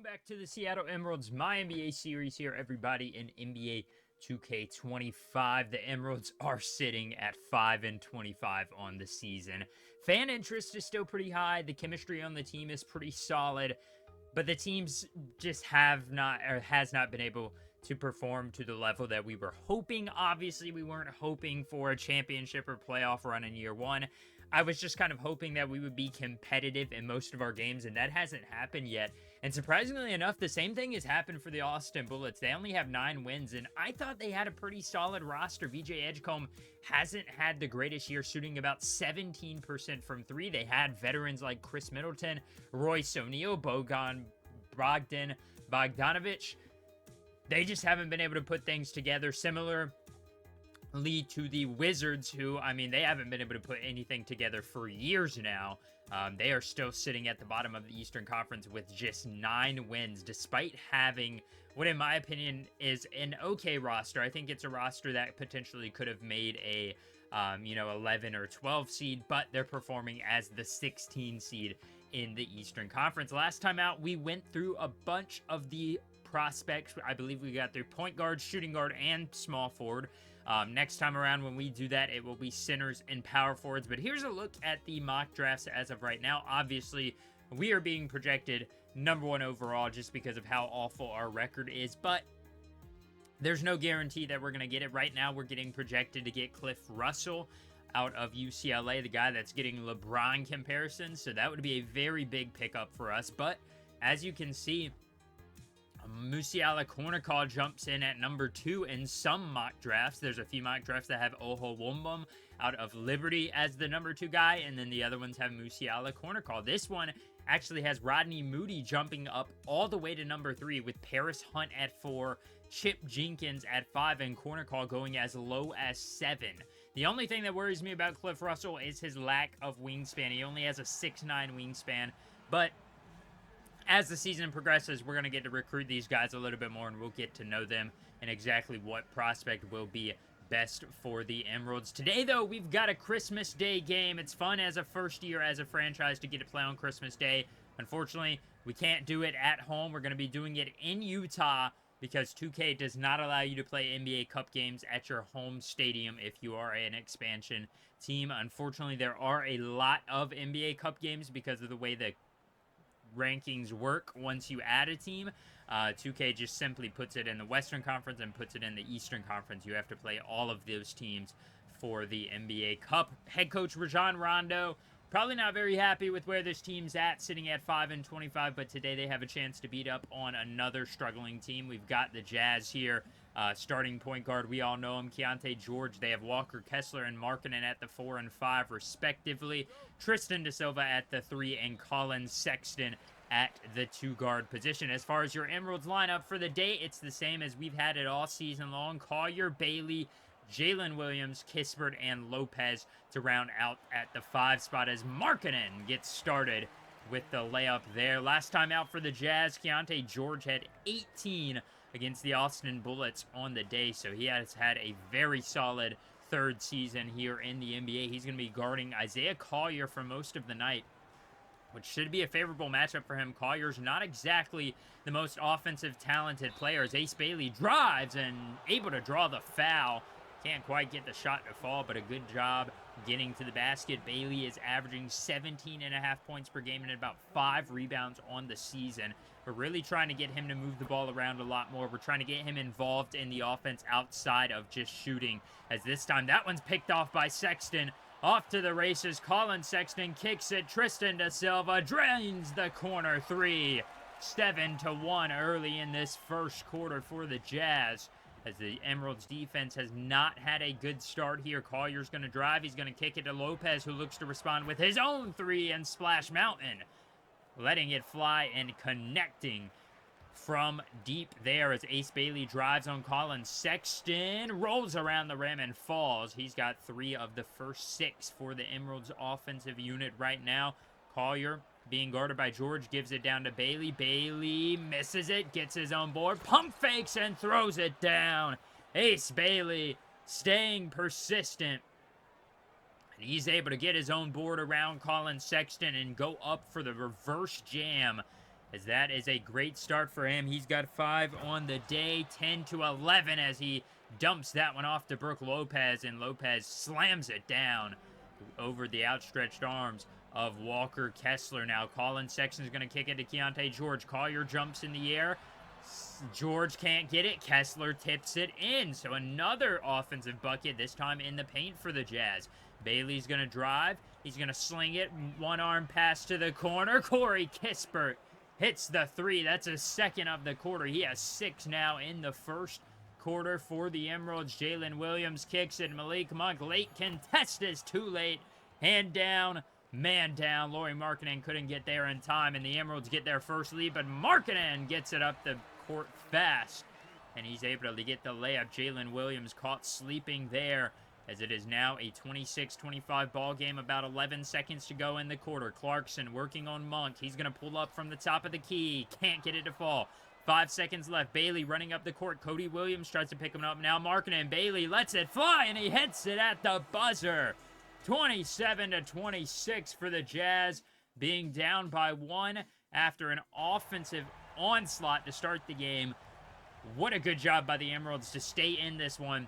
back to the Seattle Emeralds MyNBA series here, everybody, in NBA 2K25. The Emeralds are sitting at 5-25 on the season. Fan interest is still pretty high. The chemistry on the team is pretty solid, but the teams just has not been able to perform to the level that we were hoping. Obviously, we weren't hoping for a championship or playoff run in year one. I was just kind of hoping that we would be competitive in most of our games, and that hasn't happened yet. And surprisingly enough, the same thing has happened for the Austin Bullets. They only have 9 wins, and I thought they had a pretty solid roster. VJ Edgecombe hasn't had the greatest year, shooting about 17% from 3. They had veterans like Chris Middleton, Royce O'Neal, Bogdanovich. They just haven't been able to put things together. Similarly to the Wizards, who, I mean, they haven't been able to put anything together for years now. They are still sitting at the bottom of the Eastern Conference with just 9 wins, despite having what, in my opinion, is an okay roster. I think it's a roster that potentially could have made a 11 or 12 seed, but they're performing as the 16 seed in the Eastern Conference. Last time out, we went through a bunch of the prospects. I believe we got through point guard, shooting guard, and small forward. Next time around when we do that, it will be centers and power forwards. But here's a look at the mock drafts as of right now. Obviously, we are being projected #1 overall just because of how awful our record is. But there's no guarantee that we're going to get it. Right now, we're getting projected to get Cliff Russell out of UCLA, the guy that's getting LeBron comparisons. So that would be a very big pickup for us. But as you can see, Musiala Cornercall jumps in at #2 in some mock drafts. There's a few mock drafts that have Oho Wombum out of Liberty as the #2 guy, and then the other ones have Musiala Cornercall. This one actually has Rodney Moody jumping up all the way to #3 with Paris Hunt at 4, Chip Jenkins at 5, and Cornercall going as low as 7. The only thing that worries me about Cliff Russell is his lack of wingspan. He only has a 6'9 wingspan, but as the season progresses, we're going to get to recruit these guys a little bit more, and we'll get to know them and exactly what prospect will be best for the Emeralds. Today, though, we've got a Christmas Day game. It's fun as a first year as a franchise to get to play on Christmas Day. Unfortunately, we can't do it at home. We're going to be doing it in Utah because 2K does not allow you to play NBA Cup games at your home stadium if you are an expansion team. Unfortunately, there are a lot of NBA Cup games because of the way the rankings work once you add a team. 2K just simply puts it in the Western Conference and puts it in the Eastern Conference. You have to play all of those teams for the NBA Cup. Head coach Rajon Rondo probably not very happy with where this team's at, sitting at 5-25, but today they have a chance to beat up on another struggling team. We've got the Jazz here. Starting point guard, we all know him, Keontae George. They have Walker Kessler and Markkanen at the 4 and 5, respectively. Tristan Da Silva at the 3, and Colin Sexton at the 2 guard position. As far as your Emeralds lineup for the day, it's the same as we've had it all season long. Collier, Bailey, Jalen Williams, Kispert, and Lopez to round out at the 5 spot as Markkanen gets started with the layup there. Last time out for the Jazz, Keontae George had 18 against the Austin Bullets on the day, so he has had a very solid third season here in the NBA. He's going to be guarding Isaiah Collier for most of the night, which should be a favorable matchup for him. Collier's not exactly the most offensive talented player as Ace Bailey drives and able to draw the foul. Can't quite get the shot to fall, but a good job getting to the basket. Bailey is averaging 17.5 points per game and about 5 rebounds on the season. We're really trying to get him to move the ball around a lot more. We're trying to get him involved in the offense outside of just shooting, as this time that one's picked off by Sexton. Off to the races, Colin Sexton kicks it. Tristan Da Silva drains the corner 3. 7-1 early in this first quarter for the Jazz, as the Emeralds defense has not had a good start here. Collier's going to drive. He's going to kick it to Lopez, who looks to respond with his own 3 and Splash Mountain, letting it fly and connecting from deep there as Ace Bailey drives on Colin Sexton, rolls around the rim and falls. He's got 3 of the first 6 for the Emeralds offensive unit right now. Collier, being guarded by George, gives it down to Bailey. Bailey misses it, gets his own board, pump fakes, and throws it down. Ace Bailey staying persistent, and he's able to get his own board around Colin Sexton and go up for the reverse jam as that is a great start for him. He's got 5 on the day, 10-11 as he dumps that one off to Brook Lopez, and Lopez slams it down over the outstretched arms of Walker Kessler. Now Colin Sexton's going to kick it to Keontae George. Collier jumps in the air. George can't get it. Kessler tips it in. So another offensive bucket, this time in the paint for the Jazz. Bailey's going to drive. He's going to sling it. One arm pass to the corner. Corey Kispert hits the 3. That's his second of the quarter. He has 6 now in the first quarter for the Emeralds. Jalen Williams kicks it. Malik Monk, late contest is too late. Hand down, man down. Lauri Markkanen couldn't get there in time, and the Emeralds get their first lead, but Markkanen gets it up the court fast, and he's able to get the layup. Jalen Williams caught sleeping there, as it is now a 26-25 ball game, about 11 seconds to go in the quarter. Clarkson working on Monk. He's going to pull up from the top of the key. Can't get it to fall. 5 seconds left. Bailey running up the court. Cody Williams tries to pick him up. Now Markkanen. Bailey lets it fly, and he hits it at the buzzer. 27-26 for the Jazz, being down by 1 after an offensive onslaught to start the game. What a good job by the Emeralds to stay in this one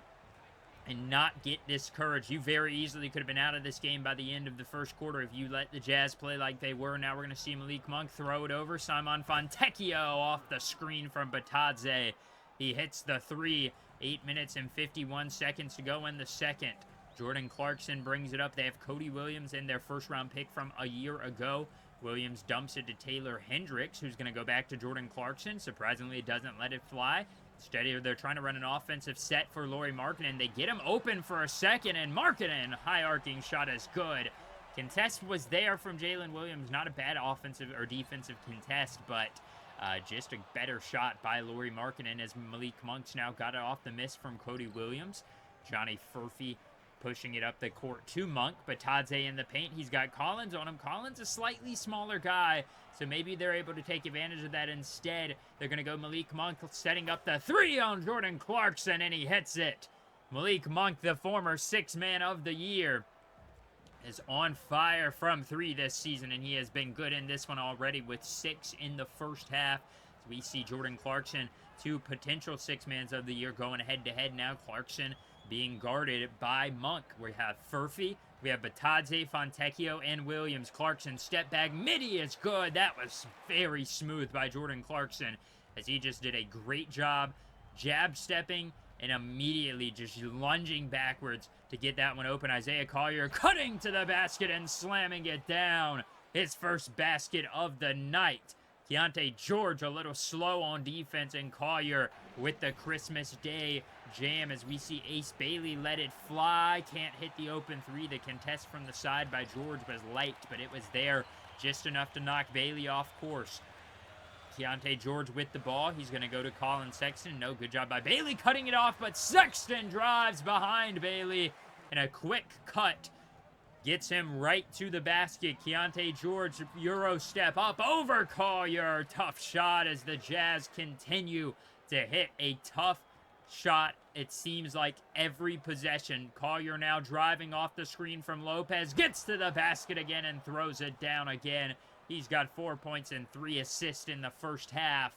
and not get discouraged. You very easily could have been out of this game by the end of the first quarter if you let the Jazz play like they were. Now we're going to see Malik Monk throw it over. Simon Fontecchio off the screen from Batadze. He hits the 3. 8 minutes and 51 seconds to go in the second. Jordan Clarkson brings it up. They have Cody Williams in their first-round pick from a year ago. Williams dumps it to Taylor Hendricks, who's going to go back to Jordan Clarkson. Surprisingly, it doesn't let it fly. Instead, they're trying to run an offensive set for Lauri Markkanen. They get him open for a second, and Markkanen, high-arcing shot is good. Contest was there from Jalen Williams. Not a bad offensive or defensive contest, but just a better shot by Lauri Markkanen, as Malik Monk's now got it off the miss from Cody Williams. Johnny Furphy pushing it up the court to Monk. Batadze in the paint. He's got Collins on him. Collins a slightly smaller guy, so maybe they're able to take advantage of that instead. They're going to go Malik Monk setting up the 3 on Jordan Clarkson, and he hits it. Malik Monk, the former 6th man of the year, is on fire from 3 this season, and he has been good in this one already with 6 in the first half. So we see Jordan Clarkson, 2 potential 6-mans of the year, going head-to-head now. Clarkson being guarded by Monk. We have Furphy, we have Batadze, Fontecchio, and Williams. Clarkson step back, midi is good. That was very smooth by Jordan Clarkson, as he just did a great job jab stepping and immediately just lunging backwards to get that one open. Isaiah Collier cutting to the basket and slamming it down. His first basket of the night. Keontae George a little slow on defense, and Collier with the Christmas Day jam, as we see Ace Bailey let it fly. Can't hit the open 3. The contest from the side by George was light, but it was there just enough to knock Bailey off course. Keontae George with the ball. He's going to go to Colin Sexton. No, good job by Bailey cutting it off, but Sexton drives behind Bailey, and a quick cut gets him right to the basket. Keontae George, Euro step up over Collier. Tough shot as the Jazz continue to hit a tough shot. It seems like every possession. Collier now driving off the screen from Lopez. Gets to the basket again and throws it down again. He's got 4 points and 3 assists in the first half.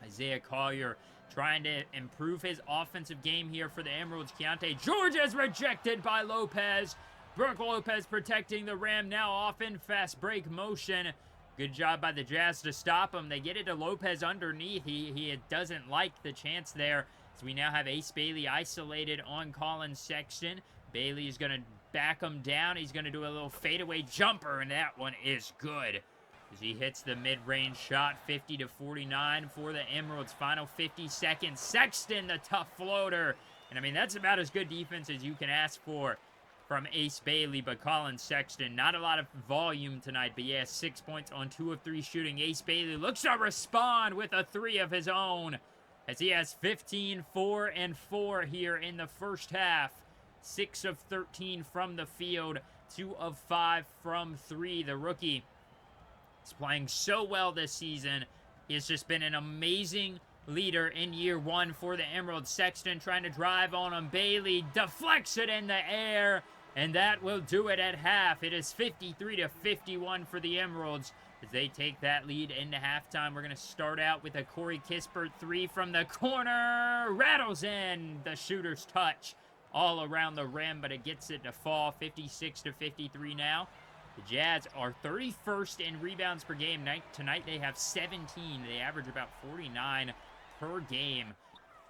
Isaiah Collier trying to improve his offensive game here for the Emeralds. Keontae George is rejected by Lopez. Brook Lopez protecting the rim, now off in fast break motion. Good job by the Jazz to stop him. They get it to Lopez underneath. He doesn't like the chance there. So we now have Ace Bailey isolated on Colin Sexton. Bailey is going to back him down. He's going to do a little fadeaway jumper, and that one is good, as he hits the mid-range shot. 50-49 for the Emeralds. Final 50 seconds. Sexton, the tough floater. And I mean, that's about as good defense as you can ask for from Ace Bailey, but Colin Sexton, not a lot of volume tonight, but yeah, 6 points on 2 of 3 shooting. Ace Bailey looks to respond with a 3 of his own, as he has 15, 4, and 4 here in the first half. 6 of 13 from the field, 2 of 5 from 3. The rookie is playing so well this season. He has just been an amazing leader in year 1 for the Emeralds. Sexton trying to drive on him. Bailey deflects it in the air, and that will do it at half. It is 53-51 for the Emeralds. as they take that lead into halftime. We're going to start out with a Corey Kispert 3 from the corner. Rattles in. The shooter's touch all around the rim, but it gets it to fall. 56-53 now. The Jazz are 31st in rebounds per game. Tonight they have 17. They average about 49 per game.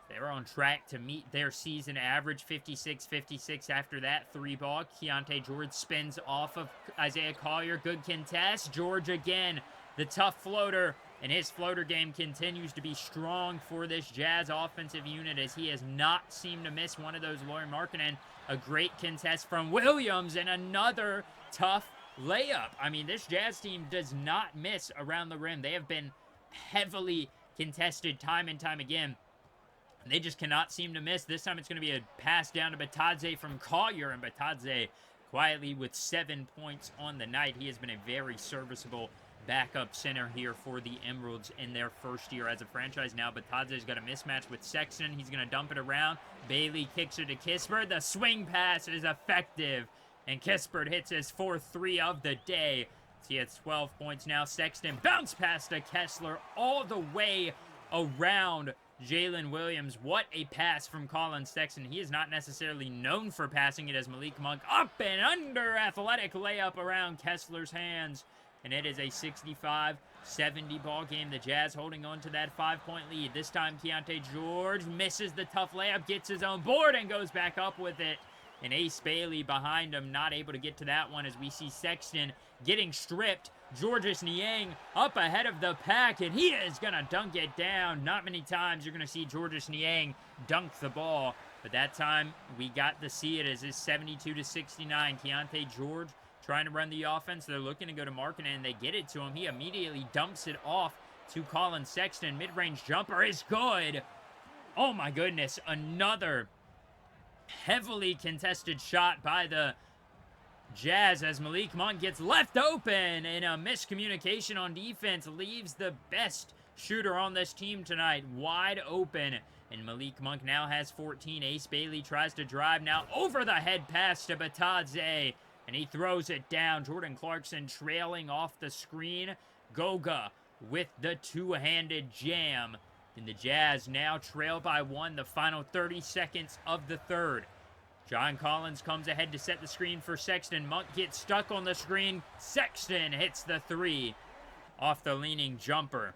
They're on track to meet their season average, 56-56 after that 3-ball. Keontae George spins off of Isaiah Collier. Good contest. George again, the tough floater, and his floater game continues to be strong for this Jazz offensive unit as he has not seemed to miss one of those. Lauri Markkanen, a great contest from Williams, and another tough layup. I mean, this Jazz team does not miss around the rim. They have been heavily contested time and time again. They just cannot seem to miss. This time it's going to be a pass down to Batadze from Collier, and Batadze quietly with 7 points on the night. He has been a very serviceable backup center here for the Emeralds in their first year as a franchise. Now Batadze's got a mismatch with Sexton. He's going to dump it around. Bailey kicks it to Kispert. The swing pass is effective, and Kispert hits his 4th 3 of the day. He has 12 points now. Sexton bounce pass to Kessler all the way around Jalen Williams. What a pass from Colin Sexton. He is not necessarily known for passing it as Malik Monk. Up and under, athletic layup around Kessler's hands. And it is a 65-70 ball game. The Jazz holding on to that 5-point lead. This time Keontae George misses the tough layup, gets his own board, and goes back up with it. And Ace Bailey behind him, not able to get to that one as we see Sexton getting stripped. Georges Niang up ahead of the pack, and he is going to dunk it down. Not many times you're going to see Georges Niang dunk the ball, but that time we got to see it as it's 72-69. Keontae George trying to run the offense. They're looking to go to Markkanen, and they get it to him. He immediately dumps it off to Colin Sexton. Mid-range jumper is good. Oh my goodness, another heavily contested shot by the Jazz as Malik Monk gets left open, and a miscommunication on defense leaves the best shooter on this team tonight wide open. And Malik Monk now has 14. Ace Bailey tries to drive now over the head pass to Batadze, and he throws it down. Jordan Clarkson trailing off the screen. Goga with the two-handed jam. And the Jazz now trail by 1, the final 30 seconds of the third. John Collins comes ahead to set the screen for Sexton. Monk gets stuck on the screen. Sexton hits the 3 off the leaning jumper.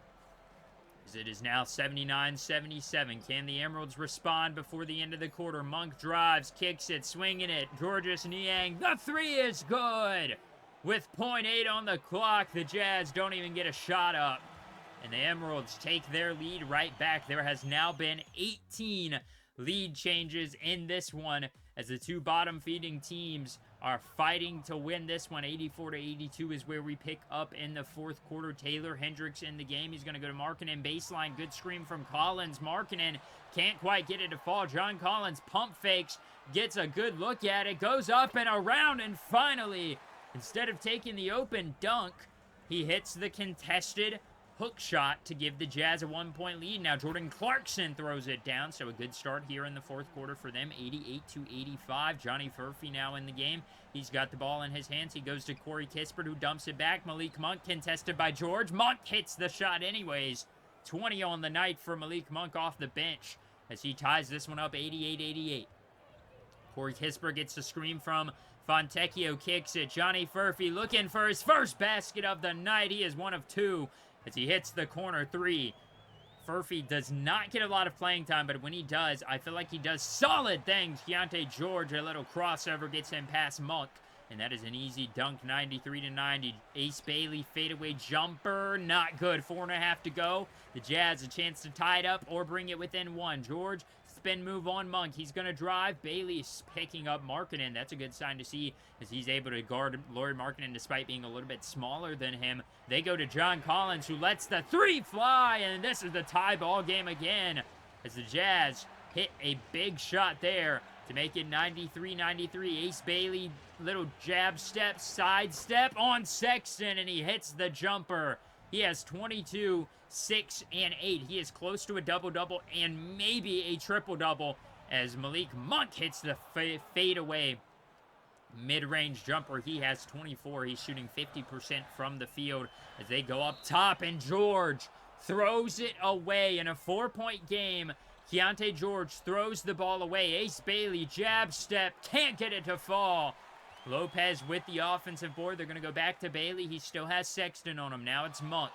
As it is now 79-77. Can the Emeralds respond before the end of the quarter? Monk drives, kicks it, swinging it. Georges Niang, the 3 is good. With .8 on the clock, the Jazz don't even get a shot up. And the Emeralds take their lead right back. There has now been 18 lead changes in this one as the two bottom-feeding teams are fighting to win this one. 84-82 is where we pick up in the fourth quarter. Taylor Hendricks in the game. He's going to go to Markkanen. Baseline. Good screen from Collins. Markkanen can't quite get it to fall. John Collins pump fakes. Gets a good look at it. Goes up and around. And finally, instead of taking the open dunk, he hits the contested hook shot to give the Jazz a 1-point lead. Now Jordan Clarkson throws it down, so a good start here in the fourth quarter for them, 88-85. Johnny Furphy now in the game. He's got the ball in his hands. He goes to Corey Kispert, who dumps it back. Malik Monk contested by George. Monk hits the shot anyways. 20 on the night for Malik Monk off the bench as he ties this one up 88-88. Corey Kispert gets the screen from Fontecchio, kicks it. Johnny Furphy looking for his first basket of the night. He is one of 2. As he hits the corner 3. Furphy does not get a lot of playing time, but when he does, I feel like he does solid things. Keontae George, a little crossover, gets him past Monk, and that is an easy dunk, 93-90. Ace Bailey, fadeaway jumper, not good. 4.5 to go. The Jazz a chance to tie it up or bring it within 1. George, spin move on Monk. He's going to drive. Bailey's picking up Markkanen. That's a good sign to see as he's able to guard Lauri Markkanen despite being a little bit smaller than him. They go to John Collins, who lets the 3 fly, and this is the tie ball game again as the Jazz hit a big shot there to make it 93-93. Ace Bailey, little jab step, side step on Sexton, and he hits the jumper. He has 22, 6, and 8. He is close to a double-double and maybe a triple-double as Malik Monk hits the fadeaway Mid-range jumper, he has 24. He's shooting 50% from the field as they go up top, and George throws it away in a 4-point game. Keontae George throws the ball away. Ace Bailey, jab step, can't get it to fall. Lopez with the offensive board. They're going to go back to Bailey. He still has Sexton on him. Now it's Monk.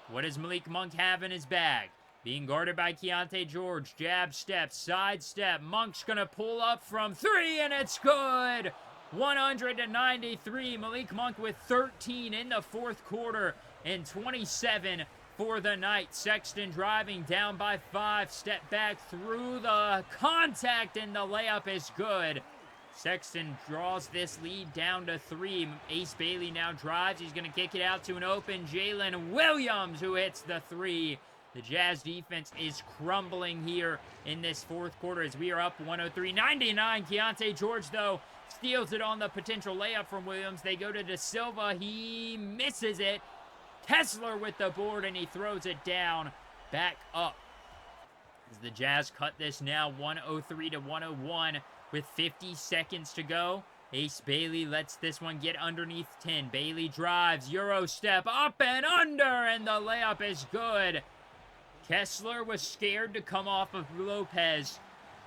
What does Malik Monk have in his bag? Being guarded by Keontae George. Jab step, side step. Monk's going to pull up from 3, and it's good. 193. Malik Monk with 13 in the fourth quarter and 27 for the night. Sexton driving down by 5. Step back through the contact, and the layup is good. Sexton draws this lead down to 3. Ace Bailey now drives. He's going to kick it out to an open Jalen Williams, who hits the 3. The Jazz defense is crumbling here in this fourth quarter as we are up 103-99. Keontae George, though, steals it on the potential layup from Williams. They go to Da Silva. He misses it. Kessler with the board, and he throws it down back up. As the Jazz cut this now 103-101 with 50 seconds to go. Ace Bailey lets this one get underneath 10. Bailey drives, Euro step, up and under, and the layup is good. Kessler was scared to come off of Lopez,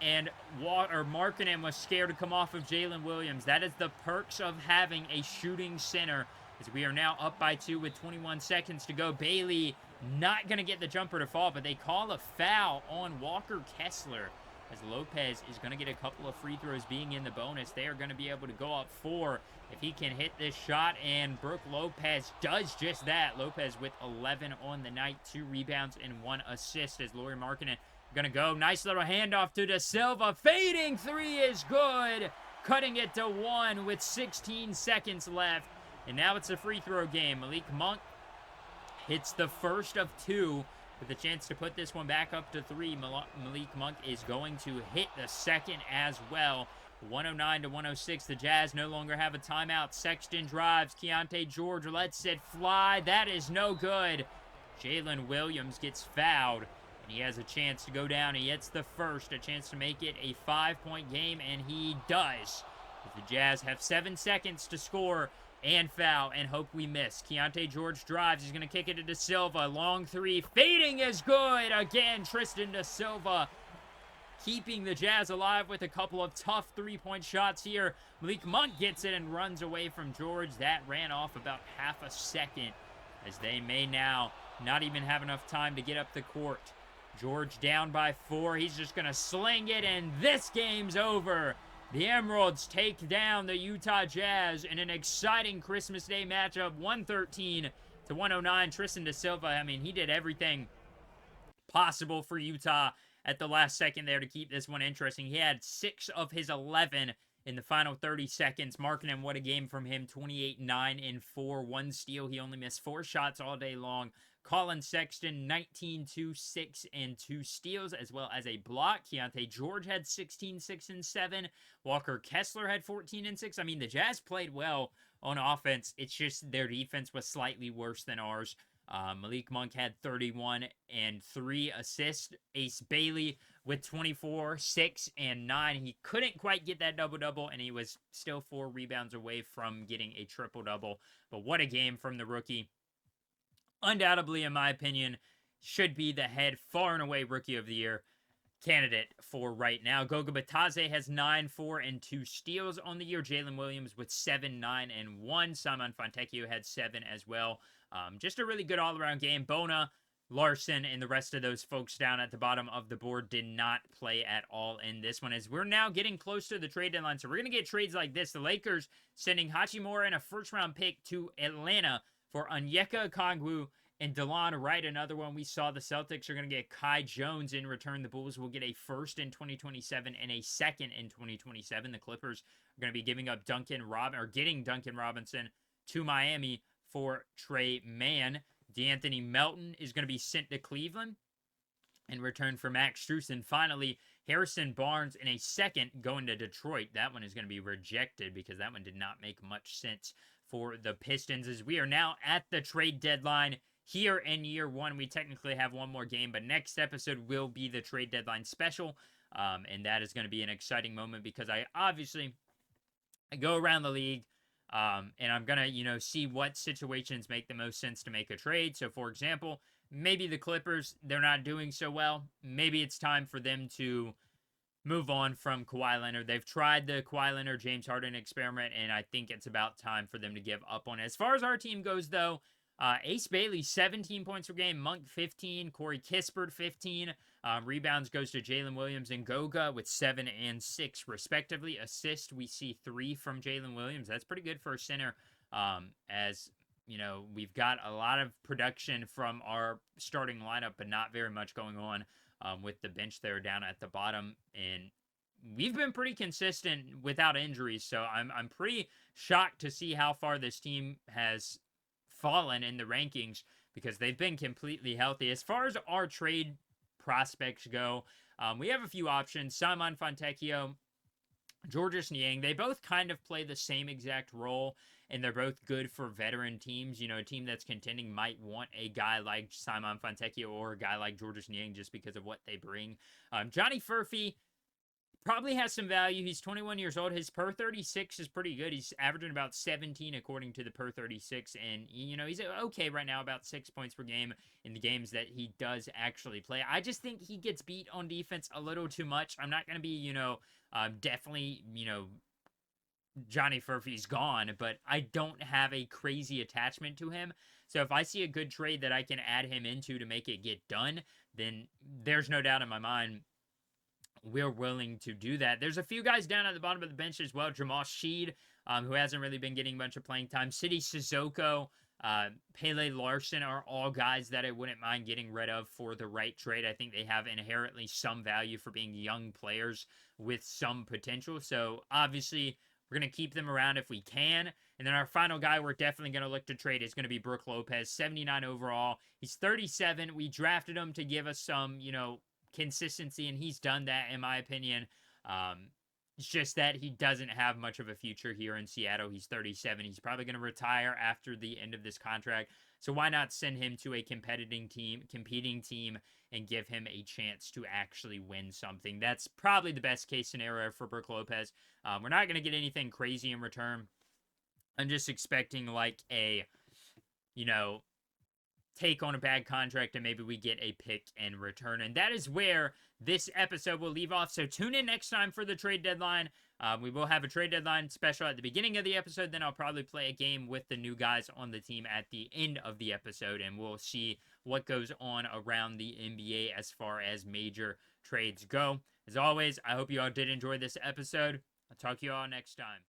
and Markkanen was scared to come off of Jalen Williams. That is the perks of having a shooting center, as we are now up by 2 with 21 seconds to go. Bailey not going to get the jumper to fall, but they call a foul on Walker Kessler, as Lopez is going to get a couple of free throws being in the bonus. They are going to be able to go up 4 if he can hit this shot, and Brook Lopez does just that. Lopez with 11 on the night, 2 rebounds and 1 assist, as Lauri Markkanen going to go. Nice little handoff to Da Silva. Fading 3 is good. Cutting it to 1 with 16 seconds left. And now it's a free throw game. Malik Monk hits the first of 2 with a chance to put this one back up to 3. Malik Monk is going to hit the second as well. 109-106. The Jazz no longer have a timeout. Sexton drives. Keontae George lets it fly. That is no good. Jalen Williams gets fouled, and he has a chance to go down. He hits the first, a chance to make it a 5-point game, and he does. The Jazz have 7 seconds to score and foul and hope we miss. Keontae George drives. He's going to kick it to Da Silva. Long 3. Fading is good. Again, Tristan Da Silva keeping the Jazz alive with a couple of tough 3-point shots here. Malik Monk gets it and runs away from George. That ran off about half a second, as they may now not even have enough time to get up the court. George down by 4. He's just going to sling it, and this game's over. The Emeralds take down the Utah Jazz in an exciting Christmas Day matchup, 113-109. Tristan Da Silva, I mean, he did everything possible for Utah at the last second there to keep this one interesting. He had 6 of his 11 in the final 30 seconds. Markkanen, what a game from him. 28, 9, and 4. 1 steal. He only missed 4 shots all day long. Colin Sexton, 19, 2, 6, and 2 steals, as well as a block. Keontae George had 16, 6, and 7. Walker Kessler had 14 and 6. I mean, the Jazz played well on offense. It's just their defense was slightly worse than ours. Malik Monk had 31 and 3 assists. Ace Bailey with 24, 6, and 9. He couldn't quite get that double-double, and he was still 4 rebounds away from getting a triple-double. But what a game from the rookie. Undoubtedly, in my opinion, should be the head far and away Rookie of the Year candidate for right now. Goga Bitadze has 9, 4, and 2 steals on the year. Jalen Williams with 7, 9, and 1. Simon Fontecchio had 7 as well. Just a really good all-around game. Bona, Larson, and the rest of those folks down at the bottom of the board did not play at all in this one, as we're now getting close to the trade deadline. So we're going to get trades like this. The Lakers sending Hachimura and a first-round pick to Atlanta for Onyeka Okongwu and DeLon Wright. Another one. We saw the Celtics are going to get Kai Jones in return. The Bulls will get a first in 2027 and a second in 2027. The Clippers are going to be giving up getting Duncan Robinson to Miami for Trey Mann. D'Anthony Melton is going to be sent to Cleveland in return for Max Strus. And finally, Harrison Barnes in a second going to Detroit. That one is going to be rejected because that one did not make much sense for the Pistons, as we are now at the trade deadline here in year 1. We technically have one more game, but next episode will be the trade deadline special. And that is going to be an exciting moment because I obviously I go around the league, and I'm gonna, see what situations make the most sense to make a trade. So, for example, maybe the Clippers, they're not doing so well. Maybe it's time for them to move on from Kawhi Leonard. They've tried the Kawhi Leonard James Harden experiment, and I think it's about time for them to give up on it. As far as our team goes, though, Ace Bailey 17 points per game, Monk 15, Corey Kispert 15. Rebounds goes to Jalen Williams and Goga with 7 and 6 respectively. Assist we see 3 from Jalen Williams. That's pretty good for a center. As we've got a lot of production from our starting lineup, but not very much going on with the bench there down at the bottom. And we've been pretty consistent without injuries, so I'm pretty shocked to see how far this team has fallen in the rankings because they've been completely healthy. As far as our trade prospects go, we have a few options. Simon Fontecchio, Georges Niang, they both kind of play the same exact role, and they're both good for veteran teams. A team that's contending might want a guy like Simon Fontecchio or a guy like Georges Niang just because of what they bring. Johnny Furphy probably has some value. He's 21 years old. His per 36 is pretty good. He's averaging about 17 according to the per 36, and he's okay right now, about 6 points per game in the games that he does actually play. I just think he gets beat on defense a little too much. I'm not going to be, definitely, Johnny Furphy's gone, but I don't have a crazy attachment to him. So if I see a good trade that I can add him into to make it get done, then there's no doubt in my mind we're willing to do that. There's a few guys down at the bottom of the bench as well. Jamal Sheed, who hasn't really been getting a bunch of playing time. City Sissoko, Pele Larson are all guys that I wouldn't mind getting rid of for the right trade. I think they have inherently some value for being young players with some potential. So obviously, we're going to keep them around if we can. And then our final guy we're definitely going to look to trade is going to be Brook Lopez, 79 overall. He's 37. We drafted him to give us some, consistency, and he's done that in my opinion. It's just that he doesn't have much of a future here in Seattle. He's 37. He's probably going to retire after the end of this contract. So why not send him to a competing team and give him a chance to actually win something? That's probably the best case scenario for Brook Lopez. We're not going to get anything crazy in return. I'm just expecting like a, take on a bad contract and maybe we get a pick in return. And that is where this episode will leave off. So tune in next time for the trade deadline. We will have a trade deadline special at the beginning of the episode. Then I'll probably play a game with the new guys on the team at the end of the episode. And we'll see what goes on around the NBA as far as major trades go. As always, I hope you all did enjoy this episode. I'll talk to you all next time.